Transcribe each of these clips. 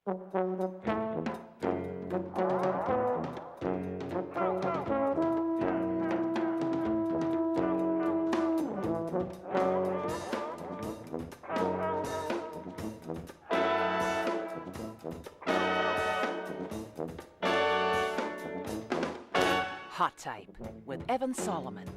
Hot Type with Evan Solomon.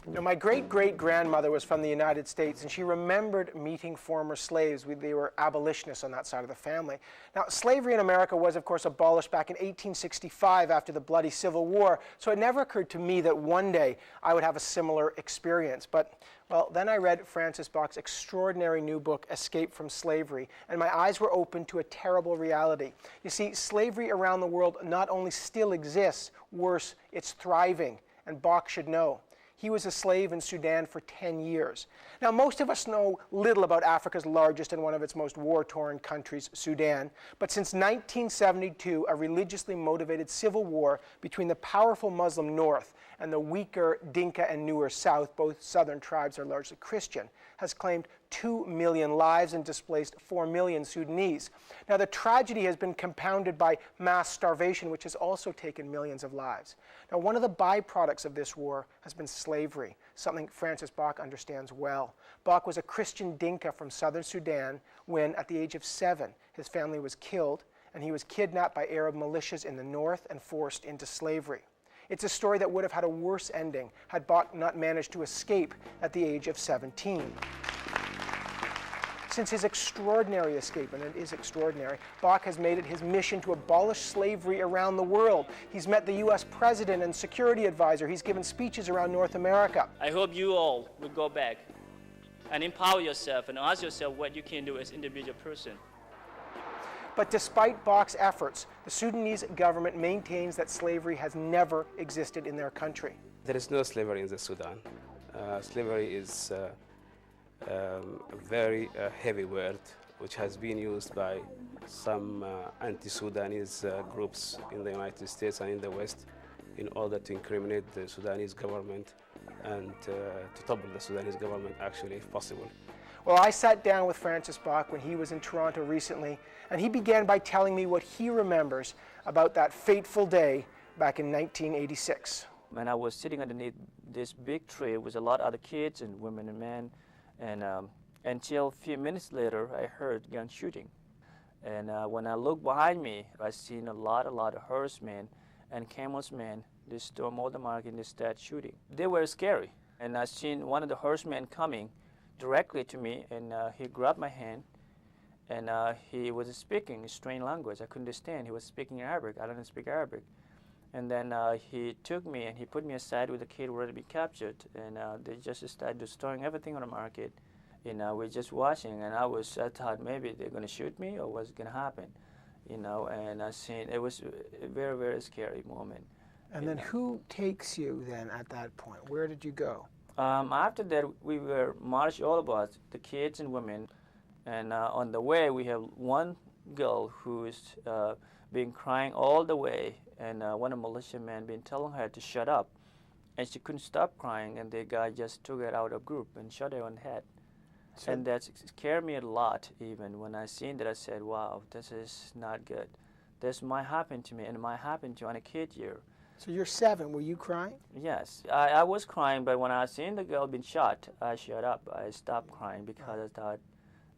You know, my great-great-grandmother was from the United States, and she remembered meeting former slaves. They were abolitionists on that side of the family. Now, slavery in America was, of course, abolished back in 1865 after the bloody Civil War, so it never occurred to me that one day I would have a similar experience. But, well, then I read Francis Buk's extraordinary new book, Escape from Slavery, and my eyes were opened to a terrible reality. You see, slavery around the world not only still exists, worse, it's thriving, and Buk should know. He was a slave in Sudan for 10 years. Now, most of us know little about Africa's largest and one of its most war-torn countries, Sudan. But since 1972, a religiously motivated civil war between the powerful Muslim north and the weaker Dinka and Nuer south, both southern tribes are largely Christian, has claimed 2 million lives and displaced 4 million Sudanese. Now, the tragedy has been compounded by mass starvation, which has also taken millions of lives. Now, one of the byproducts of this war has been slavery, something Francis Buk understands well. Buk was a Christian Dinka from southern Sudan when, at the age of 7, his family was killed, and he was kidnapped by Arab militias in the north and forced into slavery. It's a story that would have had a worse ending had Buk not managed to escape at the age of 17. Since his extraordinary escape, and it is extraordinary, Buk has made it his mission to abolish slavery around the world. He's met the U.S. President and Security Advisor. He's given speeches around North America. I hope you all will go back and empower yourself and ask yourself what you can do as an individual person. But despite Buk's efforts, the Sudanese government maintains that slavery has never existed in their country. There is no slavery in the Sudan. Slavery is a very heavy word which has been used by some anti-Sudanese groups in the United States and in the West in order to incriminate the Sudanese government and to topple the Sudanese government, actually, if possible. Well, I sat down with Francis Buk when he was in Toronto recently, and he began by telling me what he remembers about that fateful day back in 1986. When I was sitting underneath this big tree with a lot of other kids and women and men, and until a few minutes later, I heard gun shooting. And when I looked behind me, I seen a lot of horsemen and camelsmen. They stormed all the market and they started shooting. They were scary. And I seen one of the horsemen coming directly to me, and he grabbed my hand, and he was speaking a strange language. I couldn't understand. He was speaking Arabic. I don't speak Arabic. And then he took me and he put me aside with the kid ready to be captured, and they just started destroying everything on the market. You know, we're just watching, and I thought maybe they're going to shoot me or what's going to happen, you know, and I seen it was a very, very scary moment. And then who takes you then at that point? Where did you go? After that, we were marched all of us, the kids and women, and on the way we have one girl who's been crying all the way, and one of the militiamen been telling her to shut up, and she couldn't stop crying, and the guy just took her out of group and shot her on the head. So, and that scared me a lot. Even when I seen that, I said, wow, this is not good. This might happen to me, and it might happen to any kid here. So you're 7. Were you crying? Yes, I was crying, but when I seen the girl being shot, I shut up. I stopped crying because I thought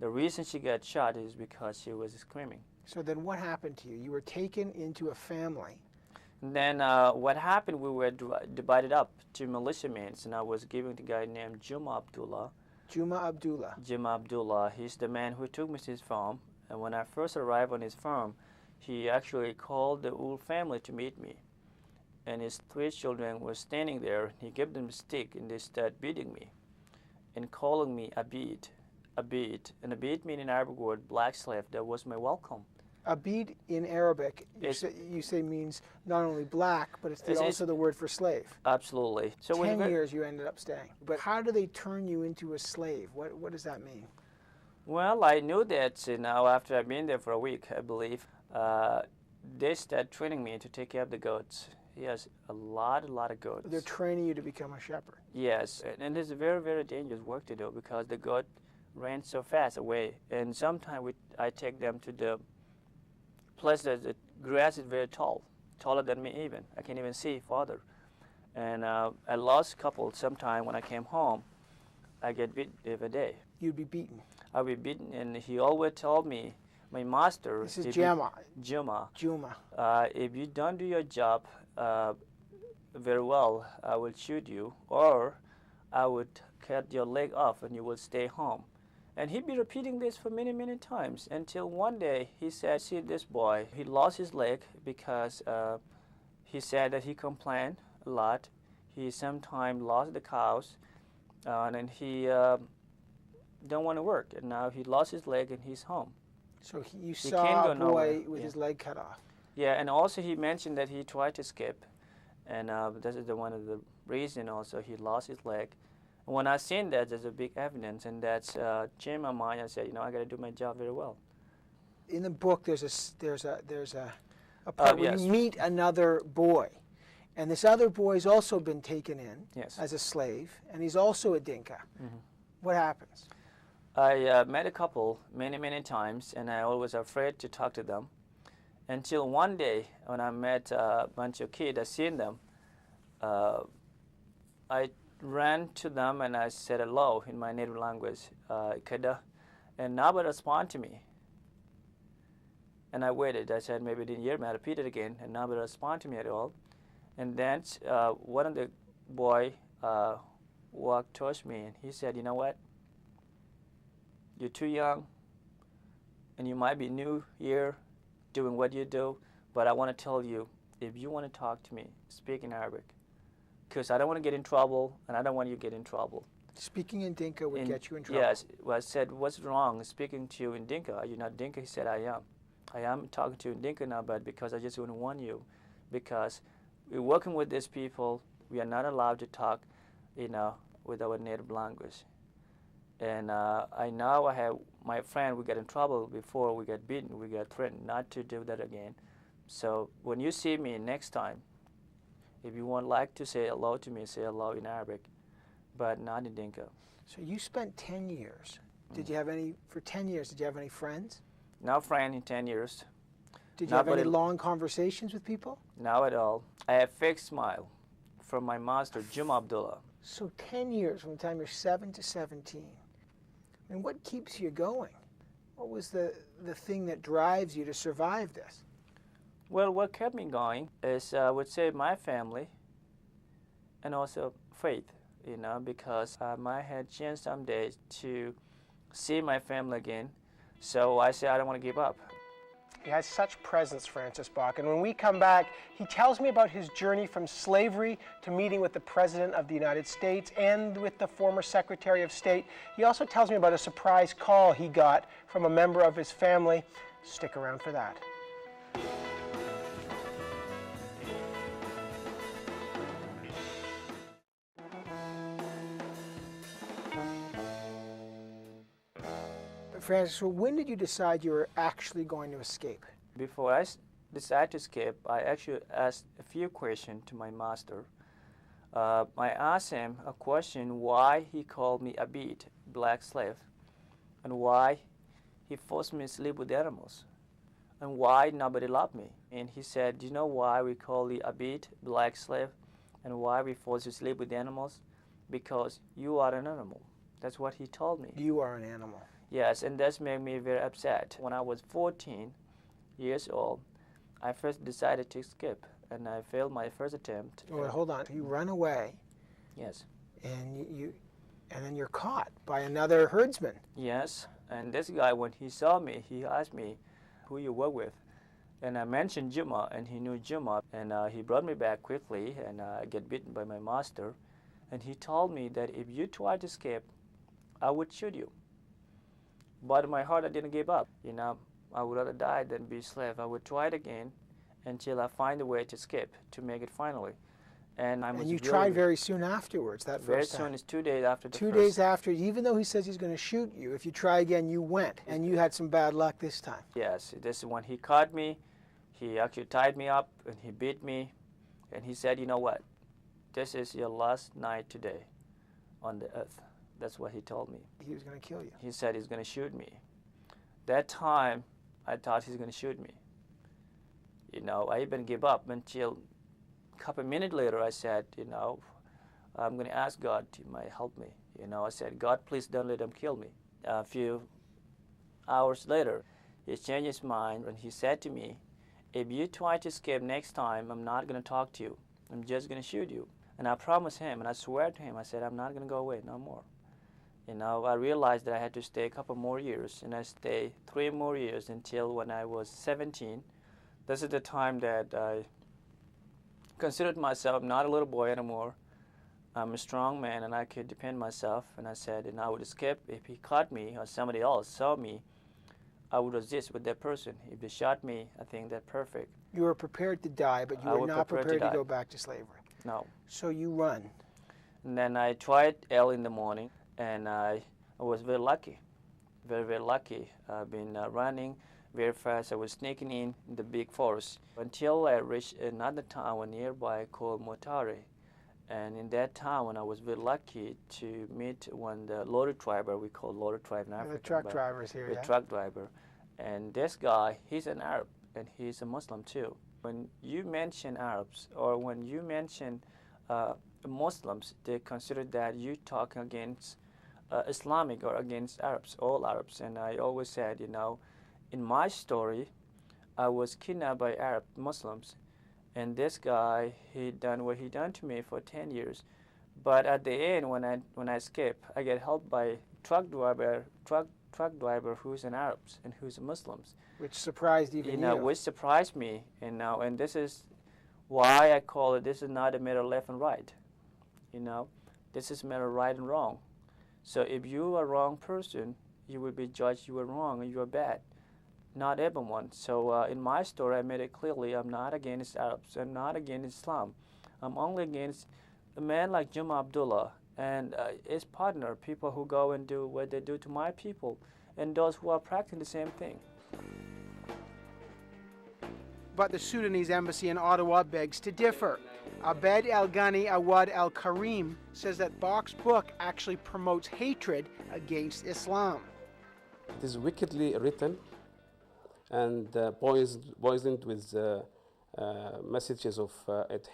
the reason she got shot is because she was screaming. So then what happened to you? You were taken into a family. And then what happened, we were divided up to militiamen, and I was given to a guy named Juma Abdullah. Juma Abdullah. Juma Abdullah, he's the man who took me to his farm, and when I first arrived on his farm, he actually called the whole family to meet me. And his 3 children were standing there. He gave them a stick, and they started beating me and calling me Abid, Abid. And Abid means in Arabic word black slave. That was my welcome. Abid in Arabic, you say means not only black, but it's also the word for slave. Absolutely. So 10 years you ended up staying. But how do they turn you into a slave? What does that mean? Well, I knew that after I've been there for a week, I believe, they started training me to take care of the goats. He has a lot of goats. They're training you to become a shepherd. Yes, and it's a very, very dangerous work to do because the goat ran so fast away. And sometimes I take them to the Plus, the grass is very tall, taller than me even. I can't even see farther. And I lost a couple sometime when I came home. I get beat every day. You'd be beaten. I'll be beaten, and he always told me, my master. This is Juma. Juma. If you don't do your job very well, I will shoot you, or I would cut your leg off and you will stay home. And he'd be repeating this for many, many times until one day he said, see this boy, he lost his leg because he said that he complained a lot. He sometimes lost the cows and then he don't want to work. And now he lost his leg and he's home. So you saw a boy with yeah. his leg cut off. Yeah, and also he mentioned that he tried to escape. And this is one of the reason also he lost his leg. And when I seen that, there's a big evidence, and that's changed my mind. I said, I got to do my job very well. In the book, there's a part where yes. you meet another boy, and this other boy's also been taken in Yes. as a slave, and he's also a Dinka. Mm-hmm. What happens? I met a couple many, many times, and I always afraid to talk to them. Until one day, when I met a bunch of kids, I seen them. I ran to them and I said hello in my native language, Kada, and nobody responded to me. And I waited. I said, maybe they didn't hear me. I repeated again, and nobody responded to me at all. And then one of the boy walked towards me, and he said, you know what? You're too young, and you might be new here doing what you do, but I want to tell you, if you want to talk to me, speak in Arabic. Because I don't want to get in trouble, and I don't want you to get in trouble. Speaking in Dinka would get you in trouble. Yes. Well, I said, what's wrong speaking to you in Dinka? Are you not Dinka? He said, I am. I am talking to you in Dinka now, but because I just want to warn you. Because we're working with these people, we are not allowed to talk, with our native language. And I know I have my friend, we got in trouble before, we got beaten, we got threatened not to do that again. So when you see me next time, if you would like to say hello to me, say hello in Arabic, but not in Dinka. So you spent 10 years. Did you have any, for 10 years, did you have any friends? No friend in 10 years. Did you have any long conversations with people? No at all. I have fixed smile from my master, Juma Abdullah. So 10 years from the time you're 7 to 17. And what keeps you going? What was the thing that drives you to survive this? Well, what kept me going is, I would say, my family and also faith, because I might have a chance someday to see my family again. So I said, I don't want to give up. He has such presence, Francis Buk. And when we come back, he tells me about his journey from slavery to meeting with the President of the United States and with the former Secretary of State. He also tells me about a surprise call he got from a member of his family. Stick around for that. Francis, so when did you decide you were actually going to escape? Before I decided to escape, I actually asked a few questions to my master. I asked him a question why he called me Abid, black slave, and why he forced me to sleep with animals, and why nobody loved me. And he said, do you know why we call you Abid, black slave, and why we force you to sleep with animals? Because you are an animal. That's what he told me. You are an animal. Yes, and that's made me very upset. When I was 14 years old, I first decided to escape, and I failed my first attempt. Well, hold on. You run away. Yes. And then you're caught by another herdsman. Yes, and this guy, when he saw me, he asked me who you work with. And I mentioned Juma, and he knew Juma, and he brought me back quickly, and I get beaten by my master. And he told me that if you try to escape, I would shoot you. But in my heart, I didn't give up. I would rather die than be a slave. I would try it again until I find a way to escape, to make it finally. And you tried very soon afterwards, that very first time. soon, it's 2 days after the 2 first. days after, even though he says he's going to shoot you, if you try again, you went. And you had some bad luck this time. Yes, this is when he caught me. He actually tied me up and he beat me. And he said, you know what? This is your last night today on the earth. That's what he told me. He was going to kill you. He said he's going to shoot me. That time, I thought he's going to shoot me. You know, I even gave up until a couple of minutes later I said, you know, I'm going to ask God to might help me. You know, I said, God, please don't let them kill me. A few hours later, he changed his mind and he said to me, if you try to escape next time, I'm not going to talk to you. I'm just going to shoot you. And I promised him and I swear to him, I said, I'm not going to go away no more. You know, I realized that I had to stay a couple more years, and I stayed 3 more years until when I was 17. This is the time that I considered myself not a little boy anymore. I'm a strong man and I could depend myself, and I said, and I would escape. If he caught me or somebody else saw me, I would resist with that person. If they shot me, I think that's perfect. You were prepared to die, but you were not prepared to go back to slavery. No. So you run. And then I tried early in the morning, and I was very lucky, very, very lucky. I've been running very fast. I was sneaking in the big forest until I reached another town nearby called Motare. And in that town, I was very lucky to meet one the lorry driver. We call lorry driver in Africa. The truck drivers here, the truck driver. And this guy, he's an Arab, and he's a Muslim too. When you mention Arabs, or when you mention Muslims, they consider that you talk against Islamic or against Arabs, all Arabs. And I always said, you know, in my story, I was kidnapped by Arab Muslims. And this guy, he done what he done to me for 10 years. But at the end, when I escape, I get helped by truck driver who's an Arab and who's a Muslims. Which surprised even you. Know, which surprised me. And this is why I call it, this is not a matter of left and right. You know, this is a matter of right and wrong. So if you are a wrong person, you will be judged you are wrong and you are bad. Not everyone. So in my story, I made it clearly I'm not against Arabs. I'm not against Islam. I'm only against a man like Juma Abdullah and his partner, people who go and do what they do to my people, and those who are practicing the same thing. But the Sudanese embassy in Ottawa begs to differ. Abed El-Ghani Awad El-Karim says that Buk's book actually promotes hatred against Islam. It is wickedly written and poisoned with messages of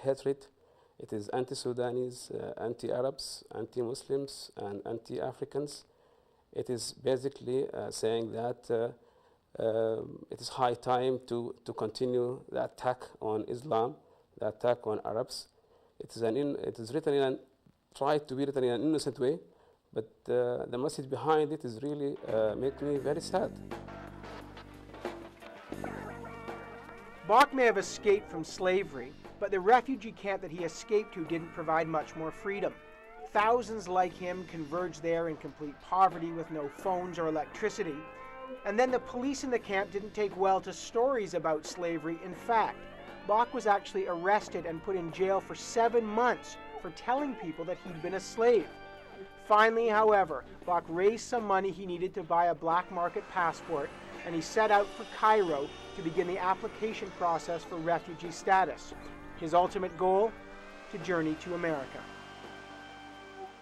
hatred. It is anti-Sudanese, anti-Arabs, anti-Muslims, and anti-Africans. It is basically saying that it is high time to continue the attack on Islam, the attack on Arabs. It is written tried to be written in an innocent way, but the message behind it is really making me very sad. Buk may have escaped from slavery, but the refugee camp that he escaped to didn't provide much more freedom. Thousands like him converged there in complete poverty with no phones or electricity. And then the police in the camp didn't take well to stories about slavery. In fact, Buk was actually arrested and put in jail for 7 months for telling people that he'd been a slave. Finally, however, Buk raised some money he needed to buy a black market passport, and he set out for Cairo to begin the application process for refugee status. His ultimate goal? To journey to America.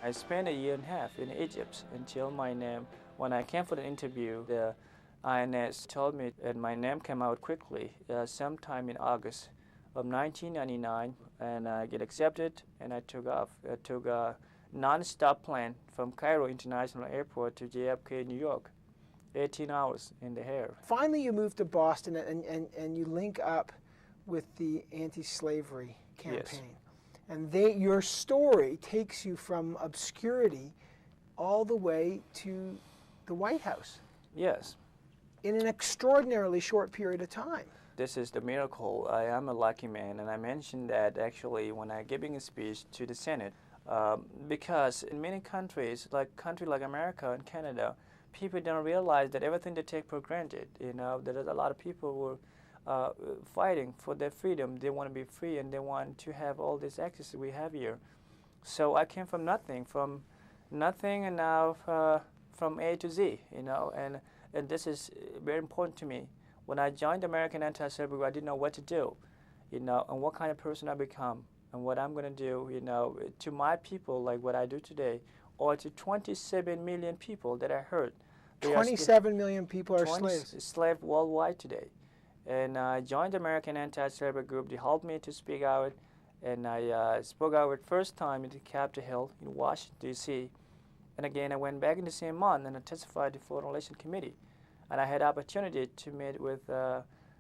I spent 1.5 years in Egypt until my name, when I came for the interview, the INS told me that my name came out quickly, sometime in August of 1999, and I get accepted, and I took off. I took a non-stop plane from Cairo International Airport to JFK, New York. 18 hours in the air. Finally, you moved to Boston and you link up with the anti-slavery campaign. Yes. And your story takes you from obscurity all the way to the White House. Yes. In an extraordinarily short period of time. This is the miracle. I am a lucky man, and I mentioned that actually when I'm giving a speech to the Senate, because in many countries, like America and Canada, people don't realize that everything they take for granted. You know, there is a lot of people who are fighting for their freedom. They want to be free and they want to have all this access that we have here. So I came from nothing and now from A to Z, you know, and this is very important to me. When I joined American Anti-Slavery, I didn't know what to do, you know, and what kind of person I become and what I'm going to do, you know, to my people, like what I do today, or to 27 million people that I heard. 27 million people are slaves. Slaves worldwide today. And I joined the American Anti-Slavery Group. They helped me to speak out, and I spoke out first time in the Capitol Hill in Washington, D.C. And again, I went back in the same month and I testified to Foreign Relations Committee. And I had opportunity to meet with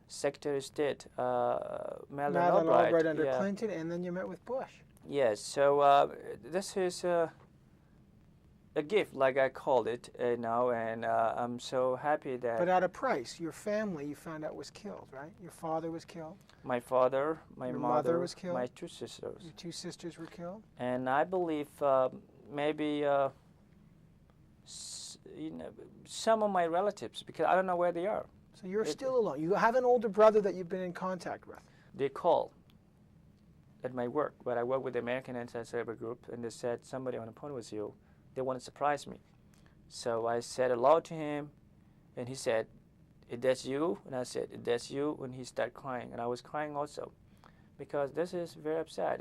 Secretary of State Madeleine Albright under Clinton, and then you met with Bush. Yes, so this is a gift, like I called it, now, and I'm so happy that... But at a price. Your family, you found out, was killed, right? Your father was killed? My father, my mother was killed? My two sisters. Your two sisters were killed? And I believe maybe some of my relatives, because I don't know where they are. So you're still alone. You have an older brother that you've been in contact with? They called at my work, but I work with the American Anti-Slavery Group, and they said, somebody on the phone with you. They want to surprise me. So I said hello to him, and he said, "That's you?" And I said, "That's you," and he started crying, and I was crying also, because this is very upset.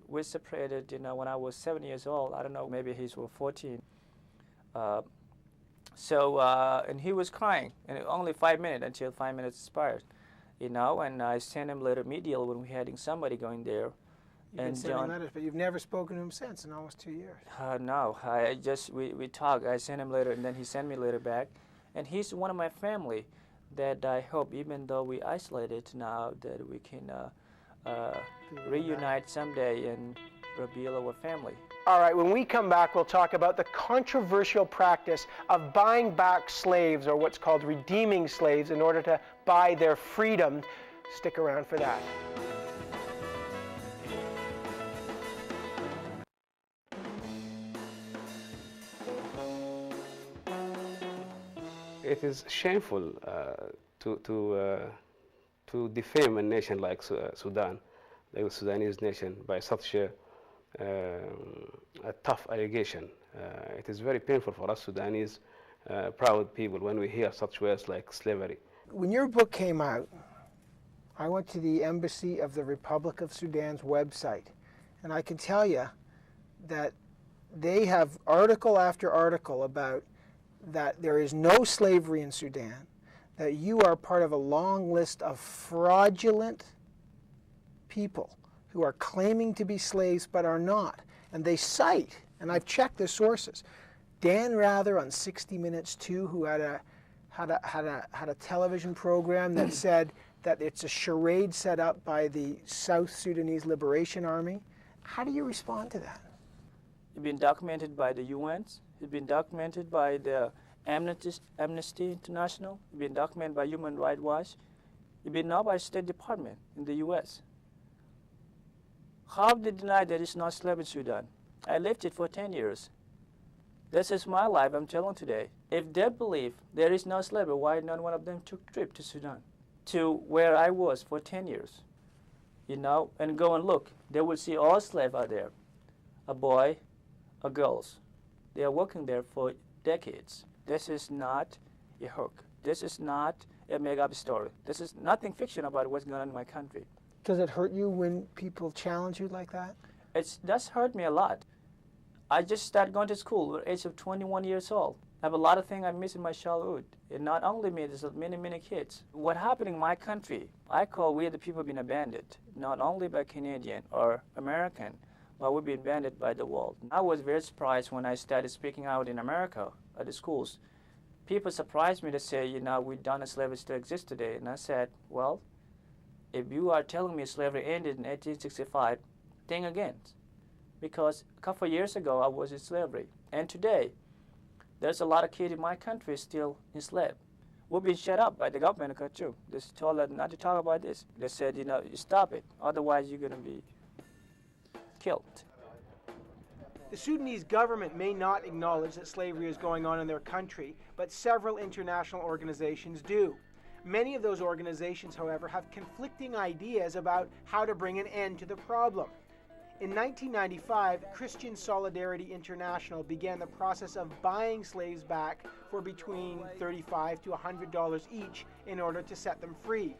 We're separated, when I was 7 years old. I don't know, maybe he was 14. And he was crying, and only 5 minutes until 5 minutes expired, and I sent him a letter immediately when we had somebody going there. You've been sending letters, but you've never spoken to him since in almost 2 years. No, we talked. I sent him a letter, and then he sent me a letter back. And he's one of my family that I hope, even though we isolated now, that we can reunite someday and rebuild our family. All right, when we come back, we'll talk about the controversial practice of buying back slaves, or what's called redeeming slaves, in order to buy their freedom. Stick around for that. It is shameful to defame a nation like Sudan, like the Sudanese nation, by such a tough allegation. It is very painful for us Sudanese proud people when we hear such words like slavery. When your book came out, I went to the Embassy of the Republic of Sudan's website, and I can tell you that they have article after article about that there is no slavery in Sudan, that you are part of a long list of fraudulent people who are claiming to be slaves but are not. And they cite, and I've checked the sources, Dan Rather on 60 Minutes 2, who had a television program that said that it's a charade set up by the South Sudanese Liberation Army. How do you respond to that? It's been documented by the UN. It's been documented by the Amnesty International. It's been documented by Human Rights Watch. It's been known by the State Department in the U.S. How they deny there is no slavery in Sudan? I lived it for 10 years. This is my life I'm telling today. If they believe there is no slavery, why not one of them took a trip to Sudan, to where I was for 10 years, and go and look. They will see all slaves out there, a boy, a girls. They are working there for decades. This is not a hook. This is not a made-up story. This is nothing fiction about what's going on in my country. Does it hurt you when people challenge you like that? It does hurt me a lot. I just started going to school at the age of 21 years old. I have a lot of things I miss in my childhood. And not only me, there's many, many kids. What happened in my country, I call we the people being abandoned, not only by Canadian or American, but we've been abandoned by the world. I was very surprised when I started speaking out in America at the schools. People surprised me to say, we done slavery still exists today. And I said, well, if you are telling me slavery ended in 1865, think again. Because a couple of years ago, I was in slavery. And today, there's a lot of kids in my country still enslaved. We've been shut up by the government too. They told us not to talk about this. They said, you stop it. Otherwise, you're going to be killed. The Sudanese government may not acknowledge that slavery is going on in their country, but several international organizations do. Many of those organizations, however, have conflicting ideas about how to bring an end to the problem. In 1995, Christian Solidarity International began the process of buying slaves back for between $35 to $100 each in order to set them free.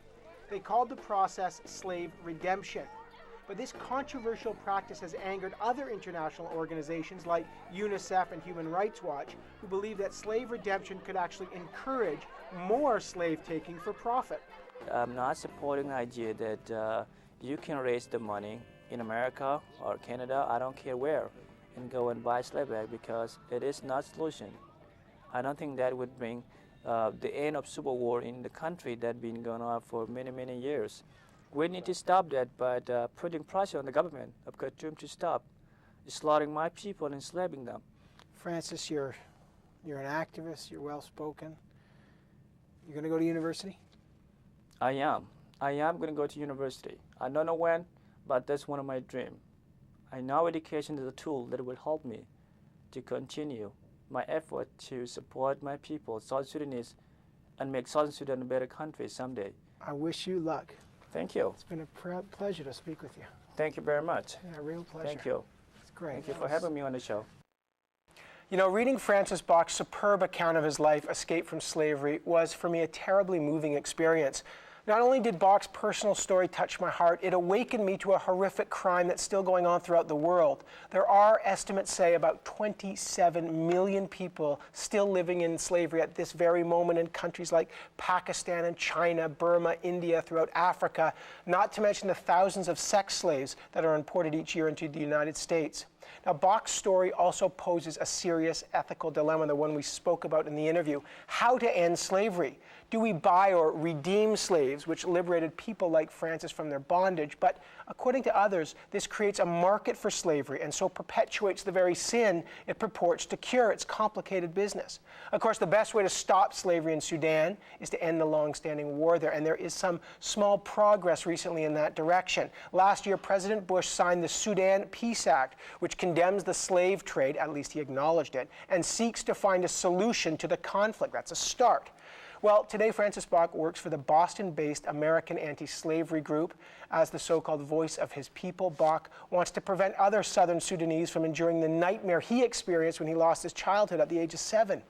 They called the process slave redemption. but this controversial practice has angered other international organizations like UNICEF and Human Rights Watch, who believe that slave redemption could actually encourage more slave taking for profit. I'm not supporting the idea that you can raise the money in America or Canada, I don't care where, and go and buy slave back, because it is not a solution. I don't think that would bring the end of civil war in the country that's been going on for many, many years. We need to stop that by putting pressure on the government of Khartoum to stop slaughtering my people and enslaving them. Francis, you're an activist, you're well-spoken. You're going to go to university? I am going to go to university. I don't know when, but that's one of my dreams. I know education is a tool that will help me to continue my effort to support my people, South Sudanese, and make Southern Sudan a better country someday. I wish you luck. Thank you. It's been a pleasure to speak with you. Thank you very much. Yeah, real pleasure. Thank you. It's great. Thank you for having me on the show. You know, reading Francis Buk's superb account of his life, escape from slavery, was for me a terribly moving experience. Not only did Buk's personal story touch my heart, it awakened me to a horrific crime that's still going on throughout the world. There are, estimates say, about 27 million people still living in slavery at this very moment in countries like Pakistan and China, Burma, India, throughout Africa, not to mention the thousands of sex slaves that are imported each year into the United States. Now, Buk's story also poses a serious ethical dilemma, the one we spoke about in the interview. How to end slavery? Do we buy or redeem slaves, which liberated people like Francis from their bondage? But according to others, this creates a market for slavery and so perpetuates the very sin it purports to cure. It's complicated business. Of course, the best way to stop slavery in Sudan is to end the long-standing war there, and there is some small progress recently in that direction. Last year, President Bush signed the Sudan Peace Act, which condemns the slave trade, at least he acknowledged it, and seeks to find a solution to the conflict. That's a start. Well, today Francis Buk works for the Boston-based American anti-slavery group. As the so-called voice of his people, Buk wants to prevent other southern Sudanese from enduring the nightmare he experienced when he lost his childhood at the age of 7.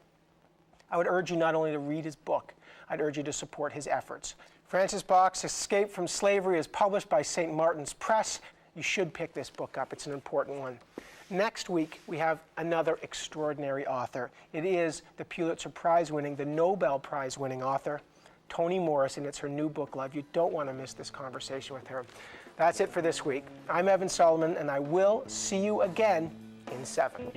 I would urge you not only to read his book, I'd urge you to support his efforts. Francis Buk's Escape from Slavery is published by St. Martin's Press. You should pick this book up. It's an important one. Next week, we have another extraordinary author. It is the Pulitzer Prize-winning, the Nobel Prize-winning author, Toni Morrison. It's her new book, Love. You don't want to miss this conversation with her. That's it for this week. I'm Evan Solomon, and I will see you again in 7.